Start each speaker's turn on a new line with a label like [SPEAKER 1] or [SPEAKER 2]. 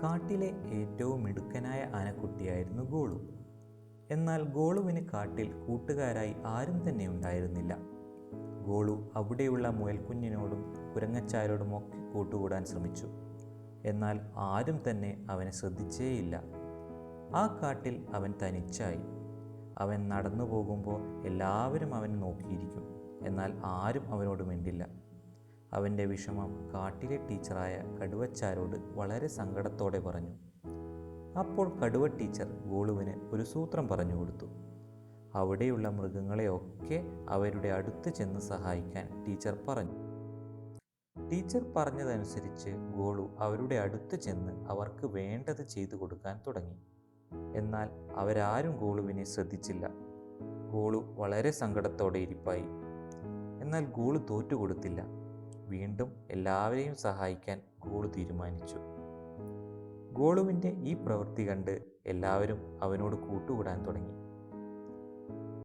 [SPEAKER 1] കാട്ടിലെ ഏറ്റവും മിടുക്കനായ ആനക്കുട്ടിയായിരുന്നു ഗോളു. എന്നാൽ ഗോളുവിന് കാട്ടിൽ കൂട്ടുകാരായി ആരും തന്നെ ഉണ്ടായിരുന്നില്ല. ഗോളു അവിടെയുള്ള മുയൽക്കുഞ്ഞിനോടും കുരങ്ങച്ചാരോടുമൊക്കെ കൂട്ടുകൂടാൻ ശ്രമിച്ചു. എന്നാൽ ആരും തന്നെ അവനെ ശ്രദ്ധിച്ചേയില്ല. ആ കാട്ടിൽ അവൻ തനിച്ചായി. അവൻ നടന്നു പോകുമ്പോൾ എല്ലാവരും അവനെ നോക്കിയിരിക്കും, എന്നാൽ ആരും അവനോട് മിണ്ടില്ല. അവൻ്റെ വിഷമം കാട്ടിലെ ടീച്ചറായ കടുവച്ചാരോട് വളരെ സങ്കടത്തോടെ പറഞ്ഞു. അപ്പോൾ കടുവ ടീച്ചർ ഗോളുവിന് ഒരു സൂത്രം പറഞ്ഞു കൊടുത്തു. അവിടെയുള്ള മൃഗങ്ങളെയൊക്കെ അവരുടെ അടുത്ത് ചെന്ന് സഹായിക്കാൻ ടീച്ചർ പറഞ്ഞു. ടീച്ചർ പറഞ്ഞതനുസരിച്ച് ഗോളു അവരുടെ അടുത്ത് ചെന്ന് അവർക്ക് വേണ്ടത് ചെയ്തു കൊടുക്കാൻ തുടങ്ങി. എന്നാൽ അവരാരും ഗോളുവിനെ ശ്രദ്ധിച്ചില്ല. ഗോളു വളരെ സങ്കടത്തോടെ ഇരിപ്പായി. എന്നാൽ ഗോളു തോറ്റുകൊടുത്തില്ല. വീണ്ടും എല്ലാവരെയും സഹായിക്കാൻ ഗോളു തീരുമാനിച്ചു. ഗോളുവിൻ്റെ ഈ പ്രവൃത്തി കണ്ട് എല്ലാവരും അവനോട് കൂട്ടുകൂടാൻ തുടങ്ങി.